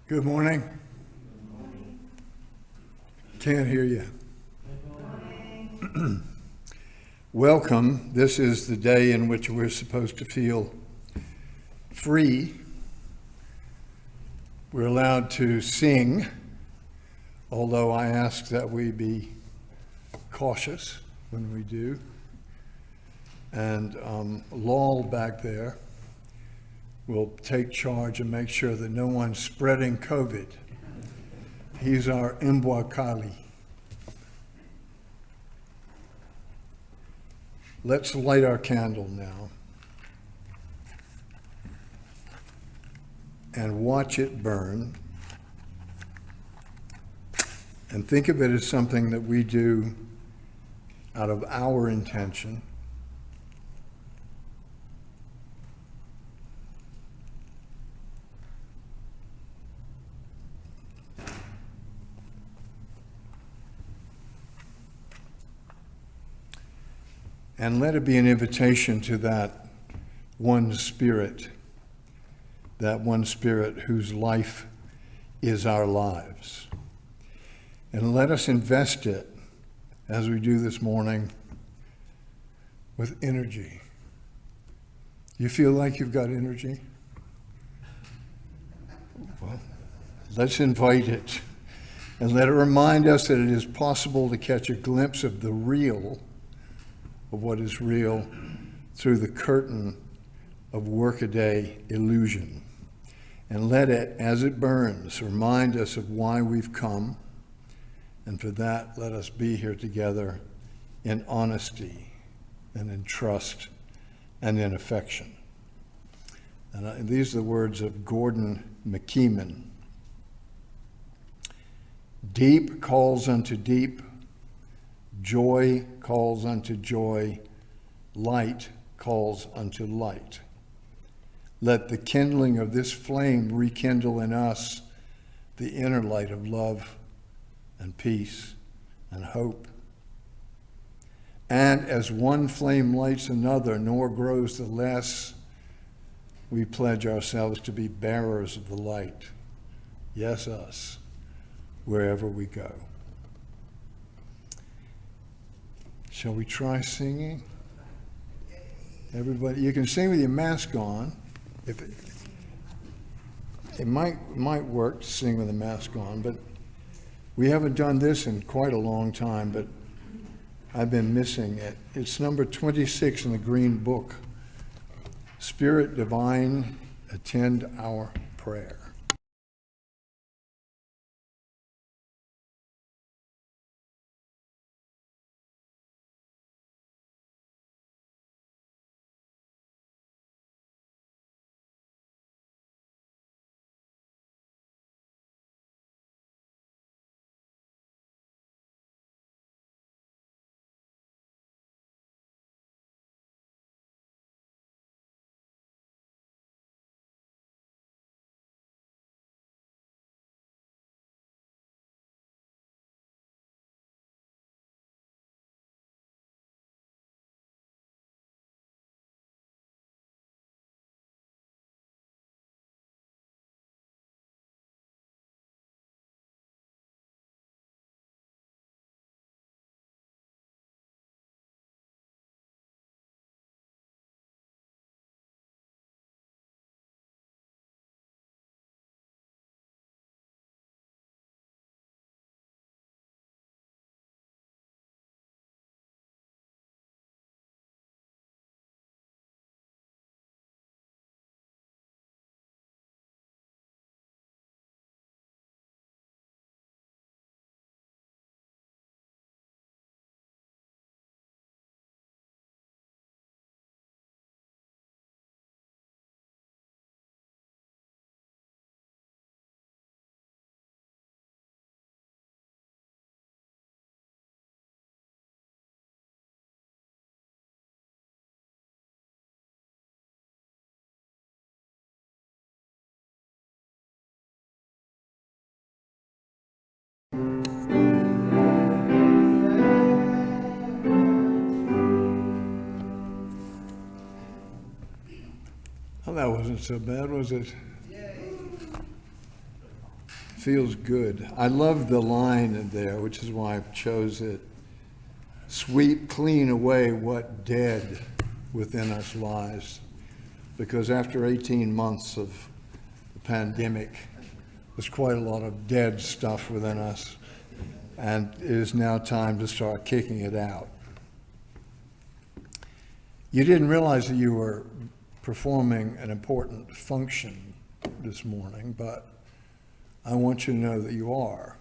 Good morning. Can't hear you. Welcome. This is the day in which we're supposed to feel free. We're allowed to sing, although I ask that we be cautious when we do. And Lal back there will take charge and make sure that no one's spreading COVID. He's our Mbwakali. Let's light our candle now and watch it burn, and think of it as something that we do out of our intention. And let it be an invitation to that one Spirit whose life is our lives. And let us invest it, as we do this morning, with energy. You feel like you've got energy? Well, let's invite it. And let it remind us that it is possible to catch a glimpse of the real, of what is real, through the curtain of workaday illusion. And let it, as it burns, remind us of why we've come. And for that, let us be here together in honesty and in trust and in affection. And these are the words of Gordon McKeeman. Deep calls unto deep, joy calls unto joy, light calls unto light. Let the kindling of this flame rekindle in us the inner light of love and peace and hope. And as one flame lights another, nor grows the less, we pledge ourselves to be bearers of the light. Yes, us, wherever we go. Shall we try singing? Everybody, you can sing with your mask on. If it might work to sing with a mask on, but we haven't done this in quite a long time, but I've been missing it. It's number 26 in the Green Book. Spirit Divine, attend our prayer. That wasn't so bad, was it? Feels good. I love the line in there, which is why I chose it. Sweep clean away what dead within us lies. Because after 18 months of the pandemic, there's quite a lot of dead stuff within us. And it is now time to start kicking it out. You didn't realize that you were performing an important function this morning, but I want you to know that you are.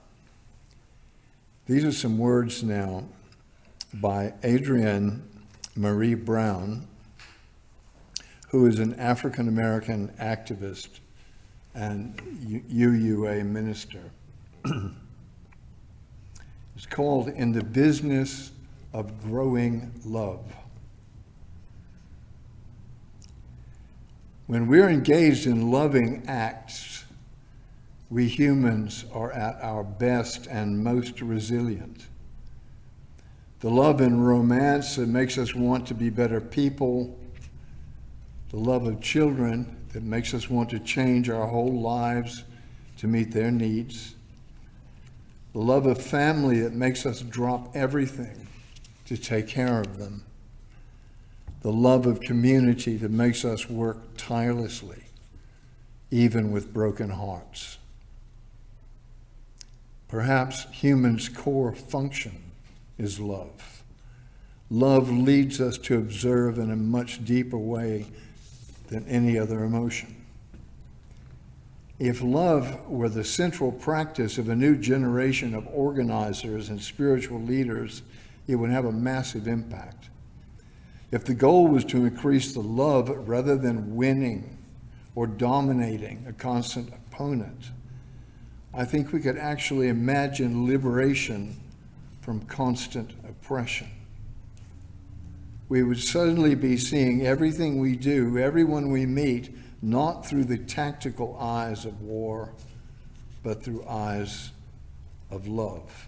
These are some words now by Adrienne Marie Brown, who is an African-American activist and UUA minister. It's called In the Business of Growing Love. When we're engaged in loving acts, we humans are at our best and most resilient. The love and romance that makes us want to be better people, the love of children that makes us want to change our whole lives to meet their needs, the love of family that makes us drop everything to take care of them, the love of community that makes us work tirelessly, even with broken hearts. Perhaps humans' core function is love. Love leads us to observe in a much deeper way than any other emotion. If love were the central practice of a new generation of organizers and spiritual leaders, it would have a massive impact. If the goal was to increase the love rather than winning or dominating a constant opponent, I think we could actually imagine liberation from constant oppression. We would suddenly be seeing everything we do, everyone we meet, not through the tactical eyes of war, but through eyes of love.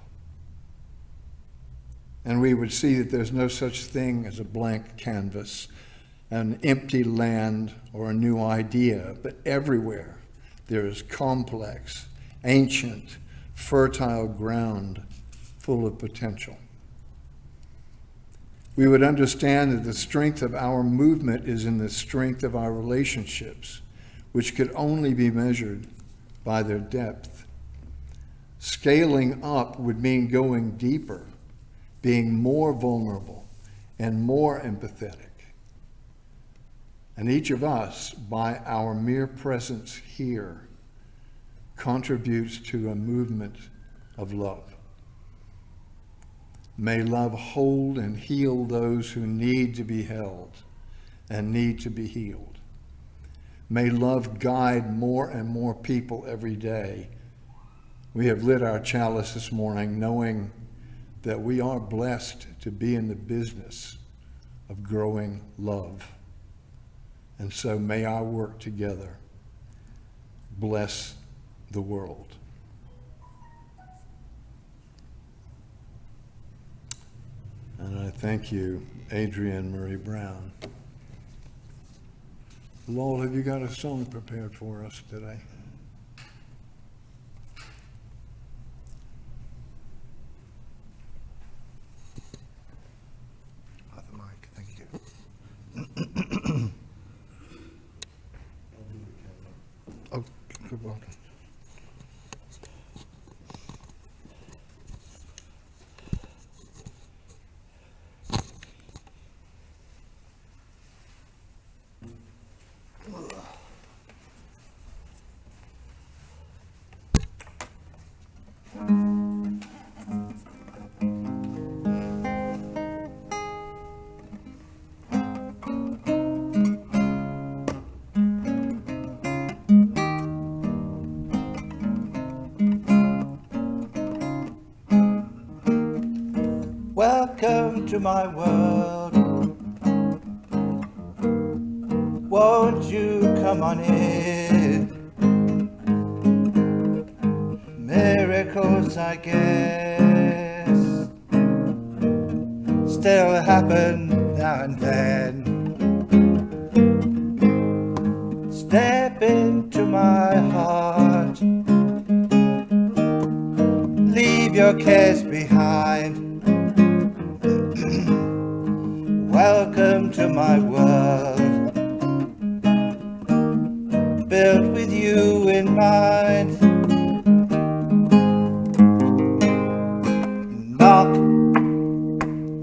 And we would see that there's no such thing as a blank canvas, an empty land, or a new idea, but everywhere there is complex, ancient, fertile ground full of potential. We would understand that the strength of our movement is in the strength of our relationships, which could only be measured by their depth. Scaling up would mean going deeper, being more vulnerable and more empathetic. And each of us, by our mere presence here, contributes to a movement of love. May love hold and heal those who need to be held and need to be healed. May love guide more and more people every day. We have lit our chalice this morning knowing that we are blessed to be in the business of growing love. And so may our work together bless the world. And I thank you, Adrienne Marie Brown. Lowell, have you got a song prepared for us today? Off the mic, thank you. Oh, good one. Welcome to my world. Won't you come on in? Miracles, I guess, still happen now and then. leave your cares behind. Welcome to my world, built with you in mind. Knock,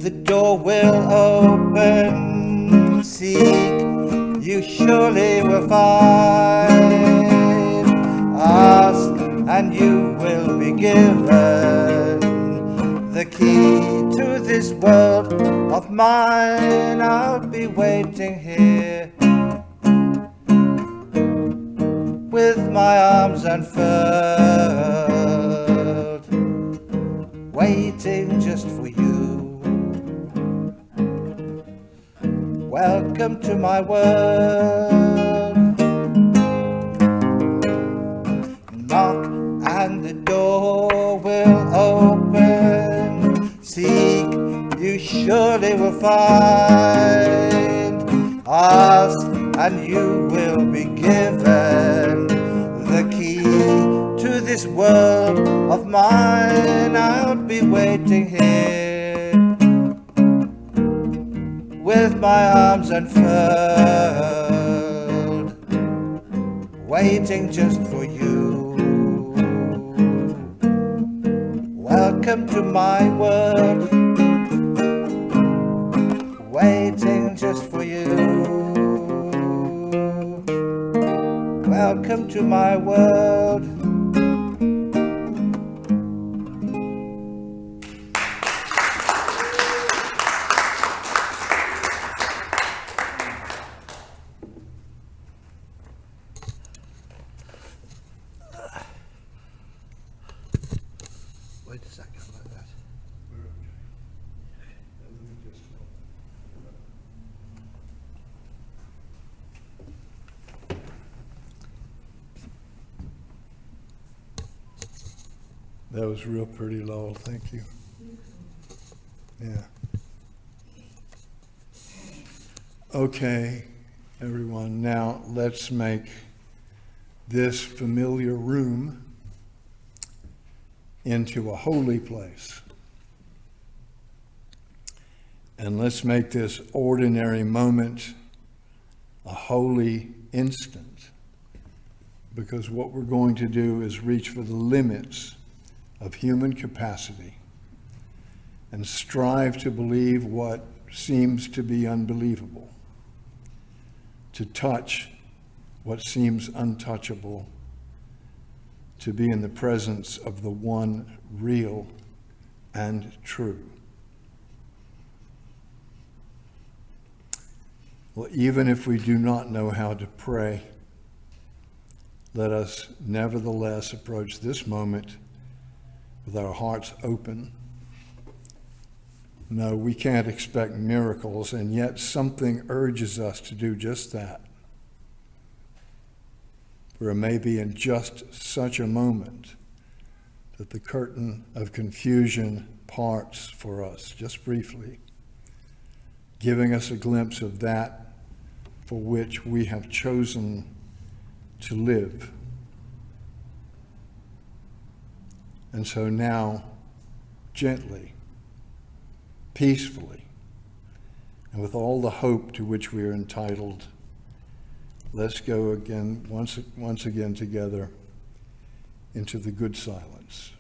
the door will open. Seek, you surely will find. Ask, and you will be given the key to this world of mine. I'll be waiting here with my arms unfurled, waiting just for you. Welcome to my world. Knock and the door will open. Seek, you surely will find. Ask, and you will be given the key to this world of mine. I'll be waiting here with my arms unfurled, waiting just for you. Welcome to my world, waiting just for you. Welcome to my world. Wait a second, like that. That was real pretty, Lowell. Thank you. Yeah. Okay, everyone. Now let's make this familiar room into a holy place. And let's make this ordinary moment a holy instant. Because what we're going to do is reach for the limits of human capacity and strive to believe what seems to be unbelievable, to touch what seems untouchable, to be in the presence of the one real and true. Well, even if we do not know how to pray, let us nevertheless approach this moment with our hearts open. No, we can't expect miracles, and yet something urges us to do just that. For it may be in just such a moment that the curtain of confusion parts for us, just briefly, giving us a glimpse of that for which we have chosen to live. And so now, gently, peacefully, and with all the hope to which we are entitled, let's go again, once again together into the good silence.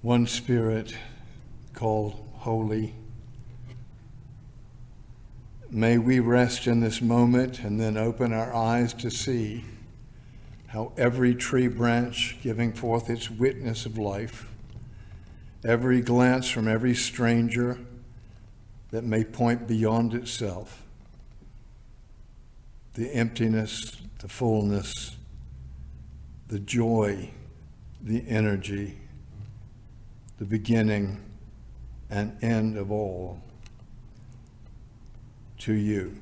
One Spirit called Holy, may we rest in this moment and then open our eyes to see how every tree branch giving forth its witness of life, every glance from every stranger that may point beyond itself, the emptiness, the fullness, the joy, the energy, the beginning and end of all, to you.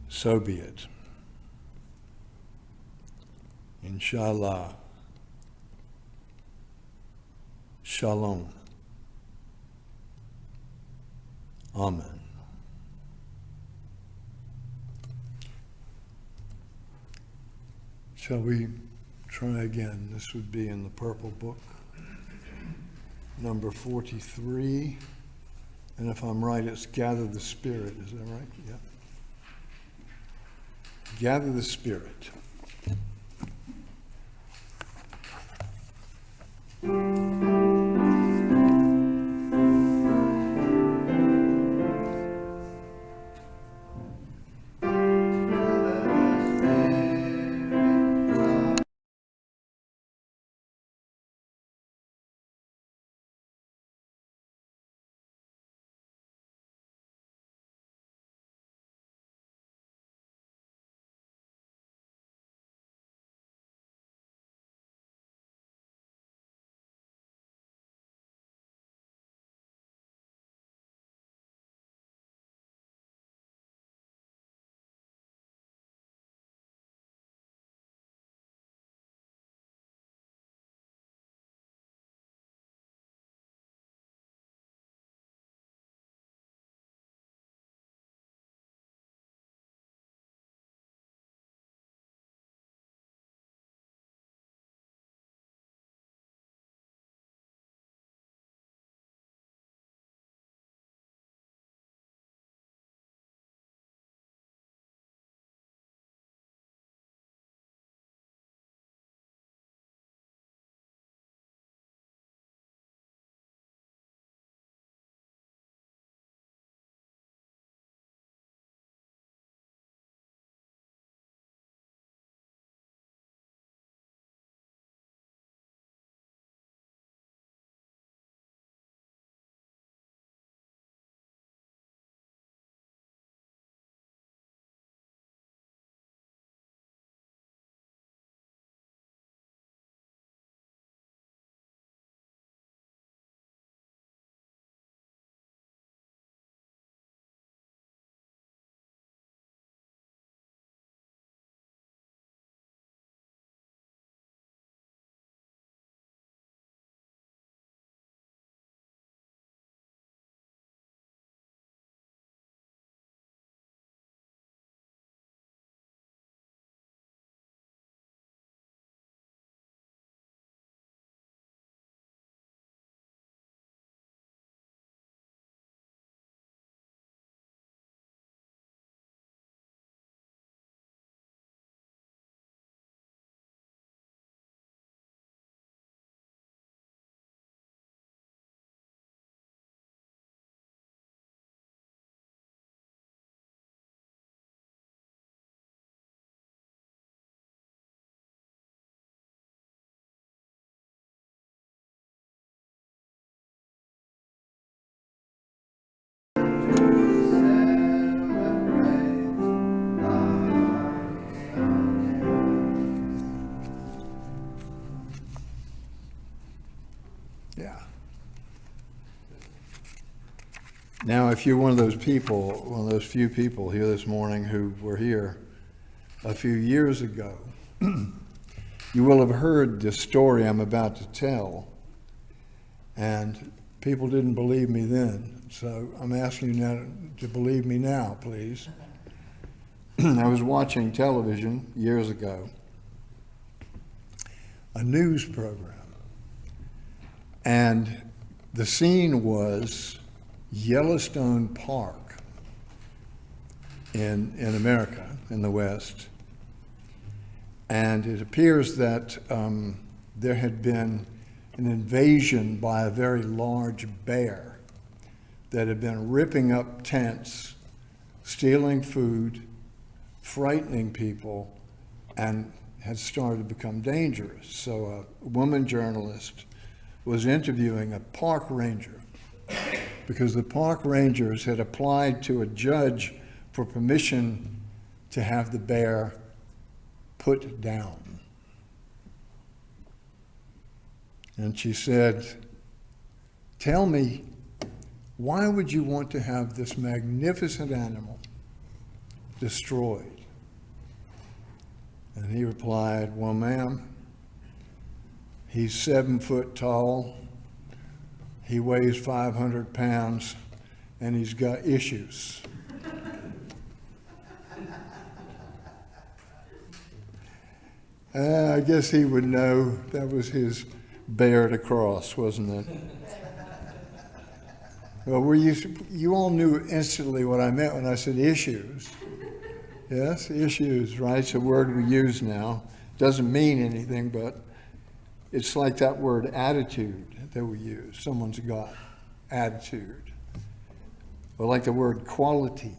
So be it. Inshallah. Shalom. Amen. Shall we try again? This would be in the Purple Book, number 43. And if I'm right, it's Gather the Spirit. Is that right? Yeah. Gather the Spirit. Yeah. Now, if you're one of those people, one of those few people here this morning who were here a few years ago, you will have heard the story I'm about to tell, and people didn't believe me then. So I'm asking you now to believe me now, please. I was watching television years ago, a news program, and the scene was Yellowstone Park in America, in the West. And it appears that there had been an invasion by a very large bear that had been ripping up tents, stealing food, frightening people, and had started to become dangerous. So a woman journalist was interviewing a park ranger because the park rangers had applied to a judge for permission to have the bear put down. And she said, "Tell me, why would you want to have this magnificent animal destroyed?" And he replied, "Well, ma'am, he's 7 foot tall, he weighs 500 pounds, and he's got issues." I guess he would know that was his bear to cross, wasn't it? Well, you all knew instantly what I meant when I said issues. Yes, issues, right? It's a word we use now. Doesn't mean anything, but it's like that word attitude that we use. Someone's got attitude. Or like the word quality,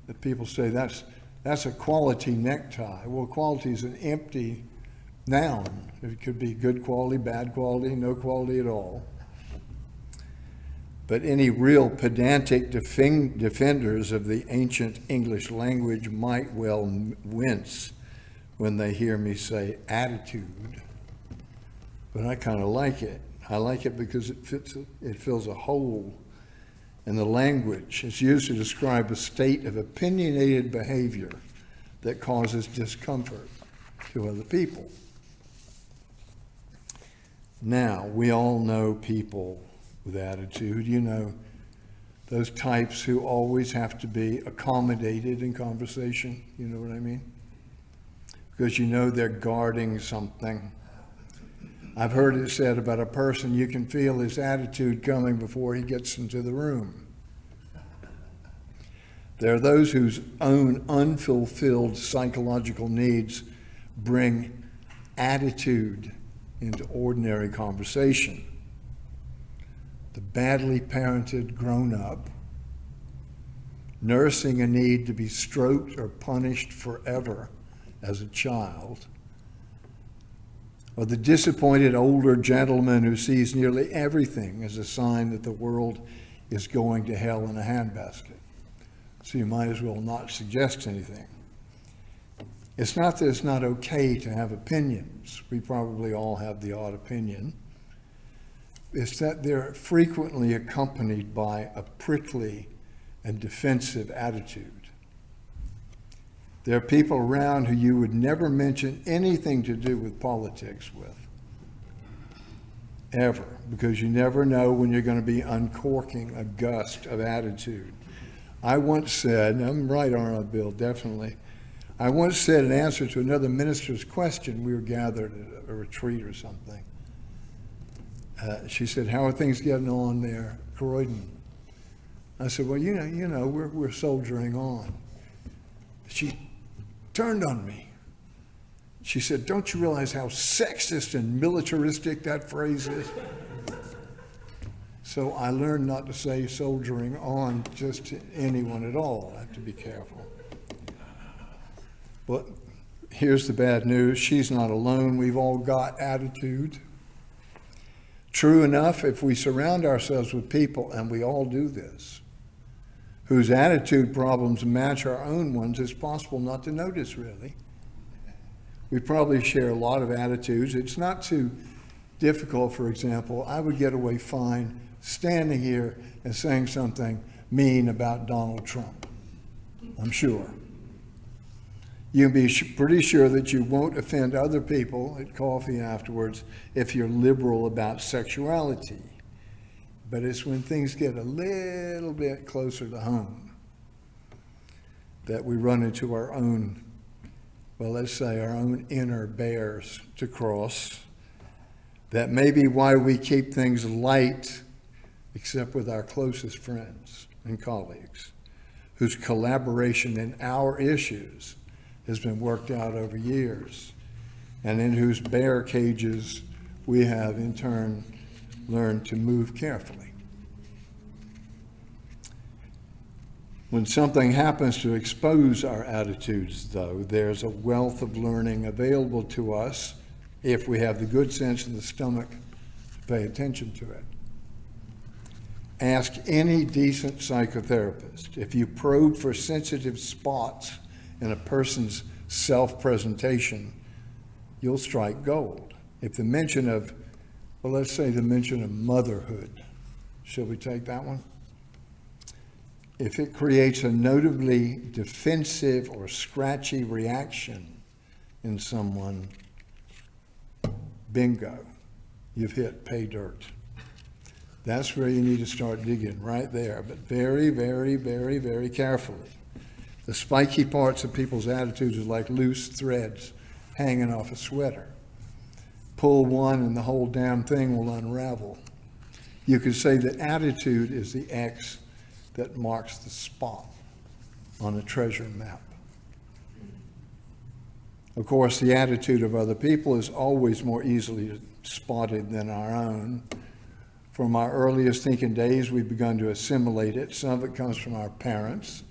that people say that's a quality necktie. Well, quality is an empty noun. It could be good quality, bad quality, no quality at all. But any real pedantic defenders of the ancient English language might well wince when they hear me say attitude. But I kind of like it. I like it because it fills a hole in the language. It's used to describe a state of opinionated behavior that causes discomfort to other people. Now, we all know people with attitude, you know, those types who always have to be accommodated in conversation, you know what I mean? Because you know they're guarding something. I've heard it said about a person, you can feel his attitude coming before he gets into the room. There are those whose own unfulfilled psychological needs bring attitude into ordinary conversation. The badly parented grown-up, nursing a need to be stroked or punished forever as a child, or the disappointed older gentleman who sees nearly everything as a sign that the world is going to hell in a handbasket. So you might as well not suggest anything. It's not that it's not okay to have opinions. We probably all have the odd opinion. It's that they're frequently accompanied by a prickly and defensive attitude. There are people around who you would never mention anything to do with politics with, ever, because you never know when you're going to be uncorking a gust of attitude. I once said, and I'm right, aren't I, Bill? Definitely. I once said in answer to another minister's question, we were gathered at a retreat or something. She said, "How are things getting on there, Croydon?" I said, "Well, you know, we're soldiering on." She turned on me. She said, "Don't you realize how sexist and militaristic that phrase is?" So I learned not to say soldiering on just to anyone at all. I have to be careful. But here's the bad news. She's not alone. We've all got attitude. True enough, if we surround ourselves with people, and we all do this, whose attitude problems match our own ones, it's possible not to notice, really. We probably share a lot of attitudes. It's not too difficult, for example. I would get away fine standing here and saying something mean about Donald Trump, I'm sure. You can be pretty sure that you won't offend other people at coffee afterwards if you're liberal about sexuality. But it's when things get a little bit closer to home that we run into our own, well, let's say our own inner bears to cross. That may be why we keep things light, except with our closest friends and colleagues, whose collaboration in our issues has been worked out over years, and in whose bear cages we have in turn learned to move carefully. When something happens to expose our attitudes, though, there's a wealth of learning available to us if we have the good sense and the stomach to pay attention to it. Ask any decent psychotherapist. If you probe for sensitive spots in a person's self-presentation, you'll strike gold. If the mention of, well, let's say the mention of motherhood, shall we take that one? If it creates a notably defensive or scratchy reaction in someone, bingo, you've hit pay dirt. That's where you need to start digging, right there, but very, very, very, very carefully. The spiky parts of people's attitudes are like loose threads hanging off a sweater. Pull one and the whole damn thing will unravel. You could say that attitude is the X that marks the spot on a treasure map. Of course, the attitude of other people is always more easily spotted than our own. From our earliest thinking days, we've begun to assimilate it. Some of it comes from our parents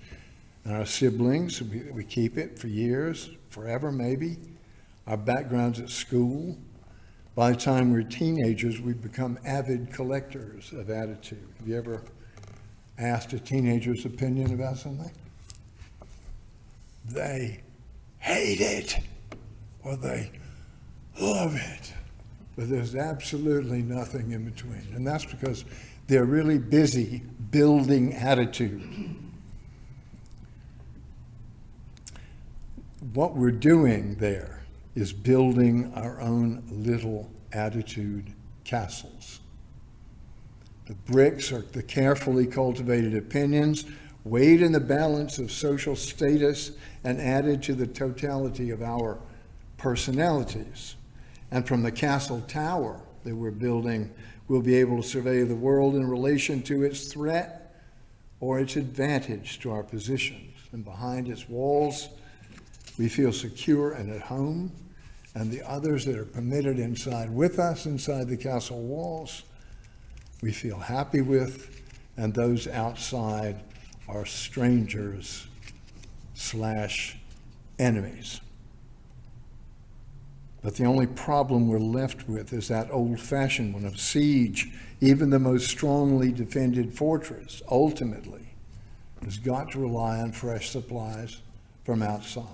and our siblings. We keep it for years, forever maybe. Our backgrounds at school. By the time we're teenagers, we become avid collectors of attitude. Have you ever asked a teenager's opinion about something? They hate it or they love it. But there's absolutely nothing in between. And that's because they're really busy building attitude. What we're doing there is building our own little attitude castles. The bricks are the carefully cultivated opinions, weighed in the balance of social status and added to the totality of our personalities. And from the castle tower that we're building, we'll be able to survey the world in relation to its threat or its advantage to our positions. And behind its walls, we feel secure and at home. And the others that are permitted inside with us, inside the castle walls, we feel happy with, and those outside are strangers / enemies. But the only problem we're left with is that old-fashioned one of siege. Even the most strongly defended fortress, ultimately, has got to rely on fresh supplies from outside.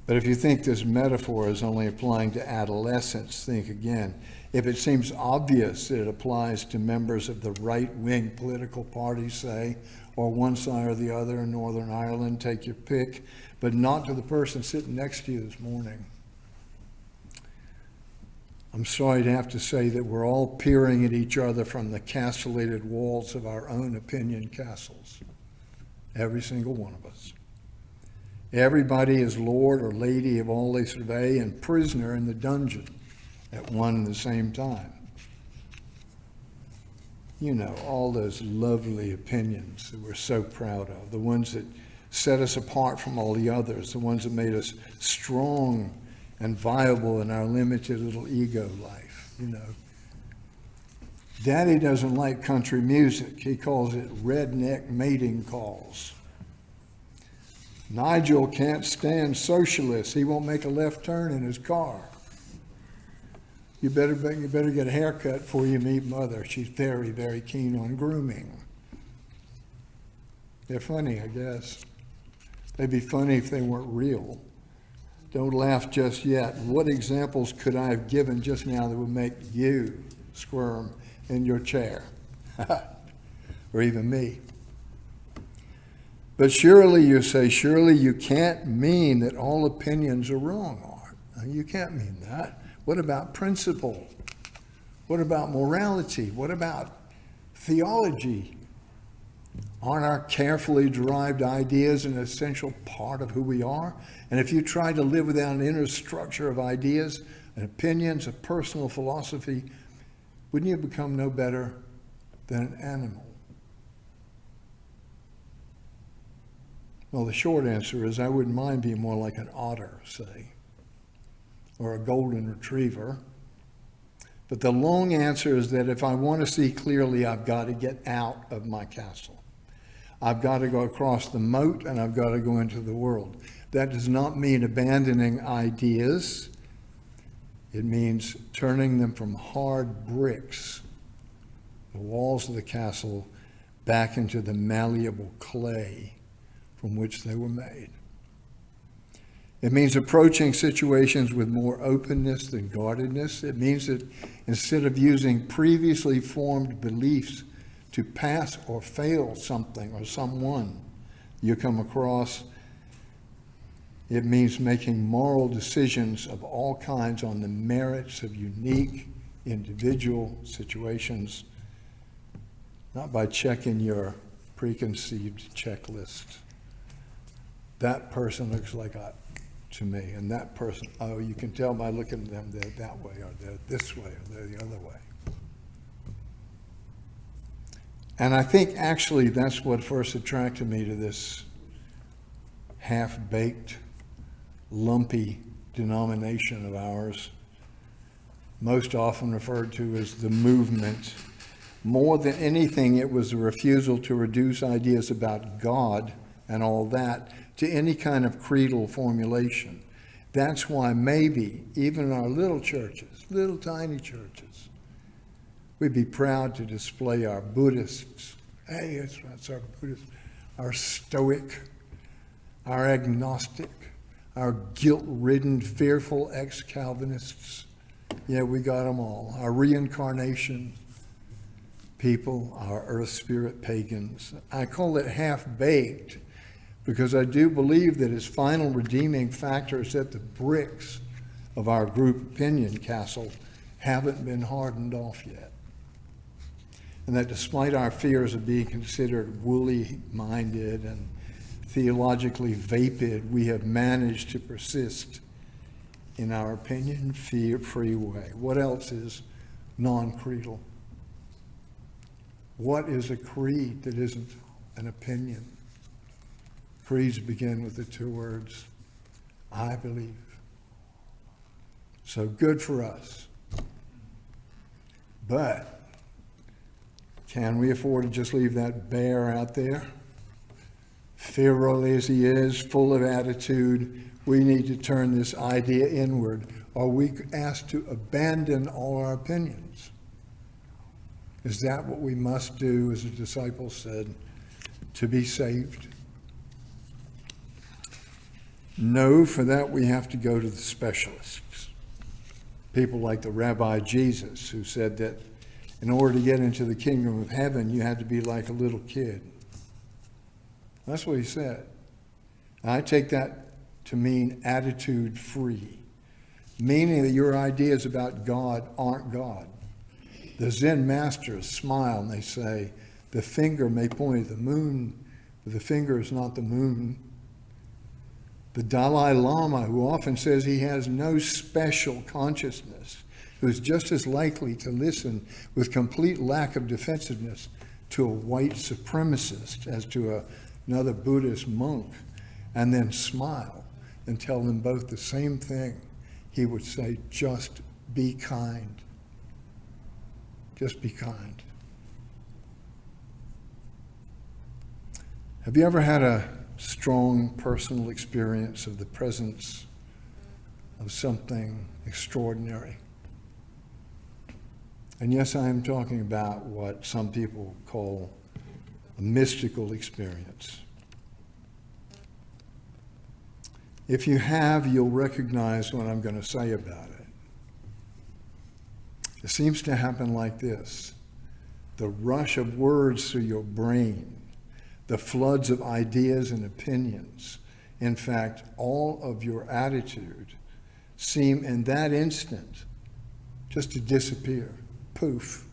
But if you think this metaphor is only applying to adolescents, think again. If it seems obvious that it applies to members of the right-wing political party, say, or one side or the other in Northern Ireland, take your pick, but not to the person sitting next to you this morning, I'm sorry to have to say that we're all peering at each other from the castellated walls of our own opinion castles. Every single one of us. Everybody is lord or lady of all they survey and prisoner in the dungeon at one and the same time. You know, all those lovely opinions that we're so proud of, the ones that set us apart from all the others, the ones that made us strong and viable in our limited little ego life, you know. Daddy doesn't like country music. He calls it redneck mating calls. Nigel can't stand socialists. He won't make a left turn in his car. You better get a haircut before you meet Mother. She's very, very keen on grooming. They're funny, I guess. They'd be funny if they weren't real. Don't laugh just yet. What examples could I have given just now that would make you squirm in your chair? Or even me. But surely, you say, surely you can't mean that all opinions are wrong, Art. No, you can't mean that. What about principle? What about morality? What about theology? Aren't our carefully derived ideas an essential part of who we are? And if you try to live without an inner structure of ideas and opinions, a personal philosophy, wouldn't you become no better than an animal? Well, the short answer is I wouldn't mind being more like an otter, say, or a golden retriever. But the long answer is that if I want to see clearly, I've got to get out of my castle. I've got to go across the moat, and I've got to go into the world. That does not mean abandoning ideas. It means turning them from hard bricks, the walls of the castle, back into the malleable clay from which they were made. It means approaching situations with more openness than guardedness. It means that instead of using previously formed beliefs to pass or fail something or someone you come across, it means making moral decisions of all kinds on the merits of unique individual situations, not by checking your preconceived checklist. That person looks like to me, and that person, oh, you can tell by looking at them, they're that way, or they're this way, or they're the other way. And I think actually that's what first attracted me to this half-baked, lumpy denomination of ours, most often referred to as the movement. More than anything, it was a refusal to reduce ideas about God and all that to any kind of creedal formulation. That's why maybe even in our little churches, little tiny churches, we'd be proud to display our Buddhists. Hey, that's our Buddhist, our Stoic, our agnostic, our guilt-ridden, fearful ex-Calvinists. Yeah, we got them all. Our reincarnation people, our earth spirit pagans. I call it half-baked because I do believe that its final redeeming factor is that the bricks of our group opinion castle haven't been hardened off yet. And that despite our fears of being considered woolly-minded and theologically vapid, we have managed to persist in our opinion free way. What else is non-creedal? What is a creed that isn't an opinion? Creeds begin with the two words, I believe. So good for us. But can we afford to just leave that bear out there? Fearful as he is, full of attitude, we need to turn this idea inward. Are we asked to abandon all our opinions? Is that what we must do, as the disciples said, to be saved? No, for that we have to go to the specialists. People like the Rabbi Jesus, who said that in order to get into the kingdom of heaven, you had to be like a little kid. That's what he said. I take that to mean attitude free, meaning that your ideas about God aren't God. The Zen masters smile and they say, the finger may point at the moon, but the finger is not the moon. The Dalai Lama, who often says he has no special consciousness, who is just as likely to listen with complete lack of defensiveness to a white supremacist as to another Buddhist monk, and then smile and tell them both the same thing. He would say, just be kind. Just be kind. Have you ever had a strong personal experience of the presence of something extraordinary? And yes, I am talking about what some people call a mystical experience. If you have, you'll recognize what I'm going to say about it. It seems to happen like this. The rush of words through your brain, the floods of ideas and opinions, in fact, all of your attitude seem in that instant just to disappear. Poof.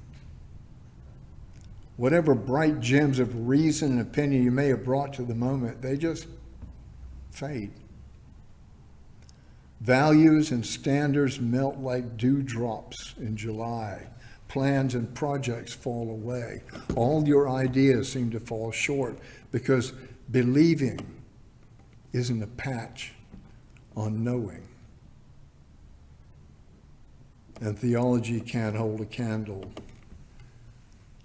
Whatever bright gems of reason and opinion you may have brought to the moment, they just fade. Values and standards melt like dewdrops in July. Plans and projects fall away. All your ideas seem to fall short because believing isn't a patch on knowing. and theology can't hold a candle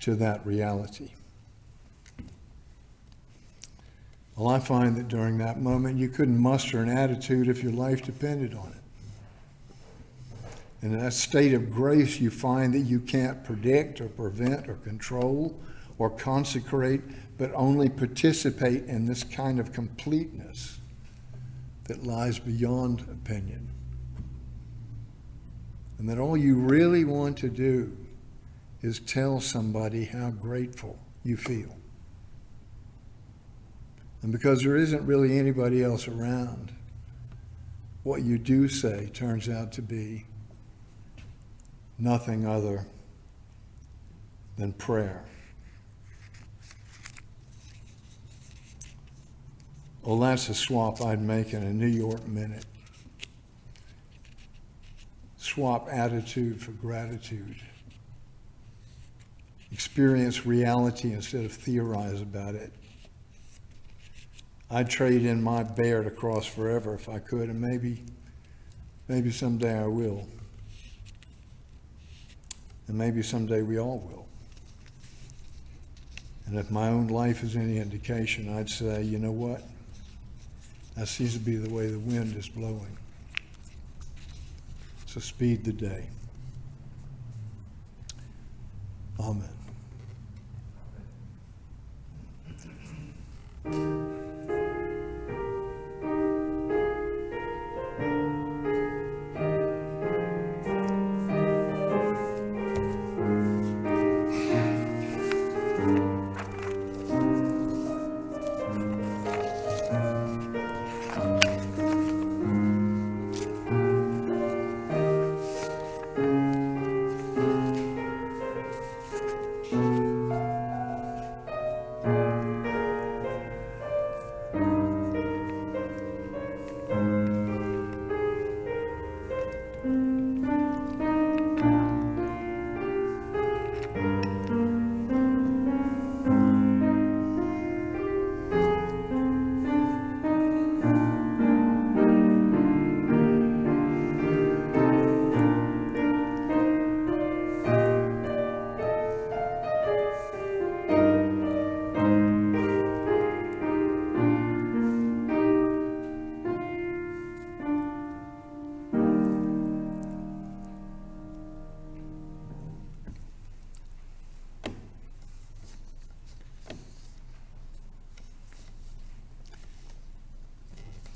to that reality. Well, I find that during that moment, you couldn't muster an attitude if your life depended on it. And in that state of grace, you find that you can't predict or prevent or control or consecrate, but only participate in this kind of completeness that lies beyond opinion. And that all you really want to do is tell somebody how grateful you feel. And because there isn't really anybody else around, what you do say turns out to be nothing other than prayer. Well, that's a swap I'd make in a New York minute. Swap attitude for gratitude. Experience reality instead of theorize about it. I'd trade in my bear to cross forever if I could, and maybe someday I will. And maybe someday we all will. And if my own life is any indication, I'd say, you know what? That seems to be the way the wind is blowing. So speed the day. Amen.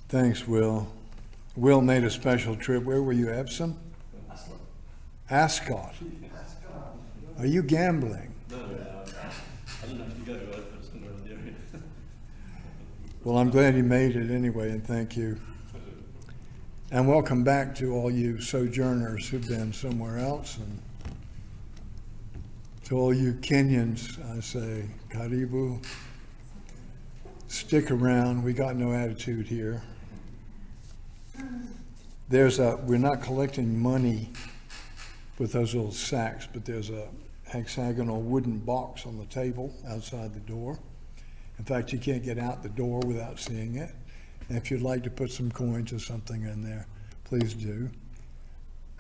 Thanks, Will. Will made a special trip. Where were you, Epsom? Ascot. Are you gambling? No, I don't know if you go to it, but it's somewhere in the area. Well, I'm glad you made it anyway, and thank you. And welcome back to all you sojourners who've been somewhere else. And to all you Kenyans, I say, karibu. Stick around. We got no attitude here. We're not collecting money with those little sacks, but there's a hexagonal wooden box on the table outside the door. In fact, you can't get out the door without seeing it. And if you'd like to put some coins or something in there, please do.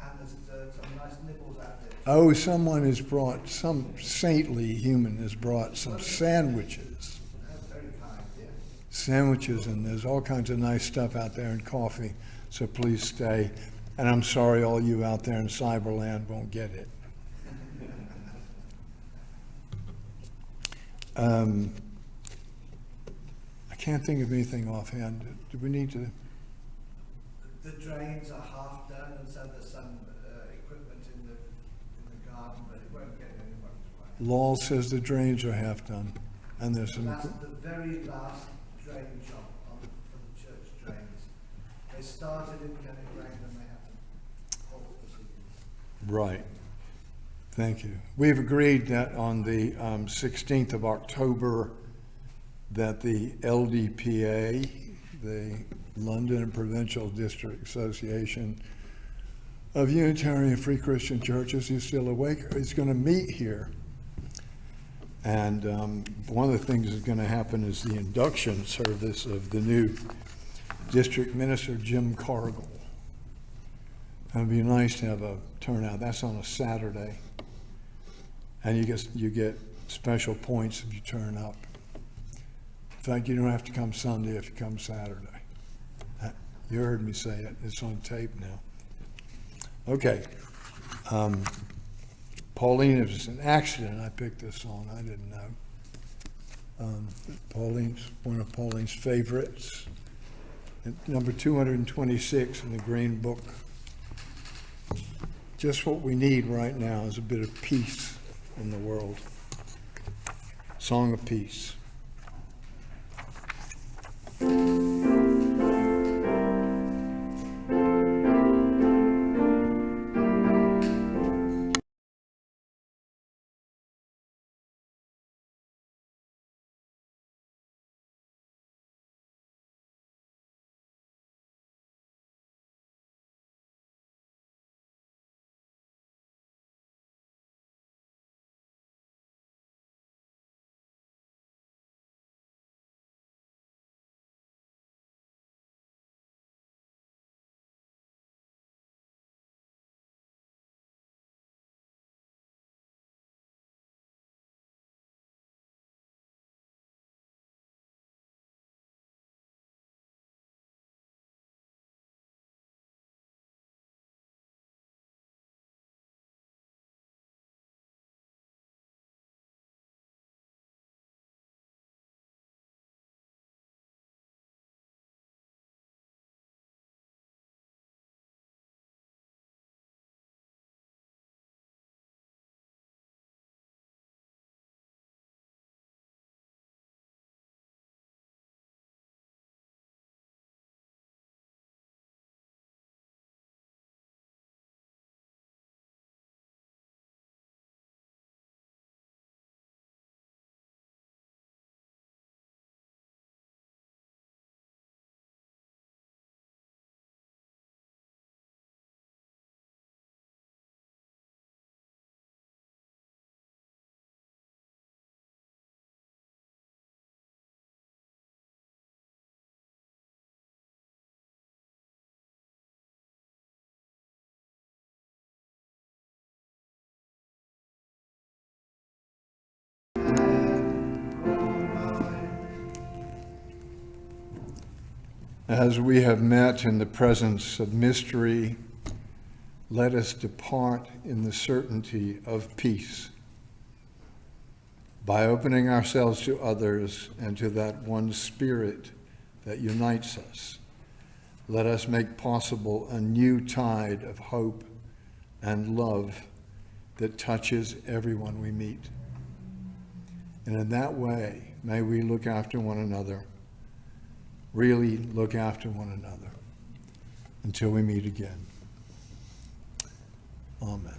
And there's some nice nibbles out there. Oh, some saintly human has brought some sandwiches. That's very kind, yeah. Sandwiches, and there's all kinds of nice stuff out there, and coffee. So please stay. And I'm sorry all you out there in Cyberland won't get it. I can't think of anything offhand. Do we need to? The drains are half done, and so there's some equipment in the garden, but it won't get anyone's way. Law says the drains are half done, and there's some. That's the very last drain job for the church drains. They started in getting rain, and they had to halt the sequence. Right. Thank you. We've agreed that on the 16th of October that the LDPA, the London and Provincial District Association of Unitarian Free Christian Churches, who's still awake, is going to meet here. And one of the things that's going to happen is the induction service of the new district minister, Jim Cargill, It'd be nice to have a turnout. That's on a Saturday. And you get special points if you turn up. In fact, you don't have to come Sunday if you come Saturday. You heard me say it. It's on tape now. Okay. Pauline, it was an accident I picked this song. I didn't know. Pauline's one of Pauline's favorites. Number 226 in the Green Book. Just what we need right now is a bit of peace in the world. Song of Peace. As we have met in the presence of mystery, let us depart in the certainty of peace. By opening ourselves to others and to that one Spirit that unites us, let us make possible a new tide of hope and love that touches everyone we meet. And in that way, may we look after one another, really look after one another until we meet again. Amen.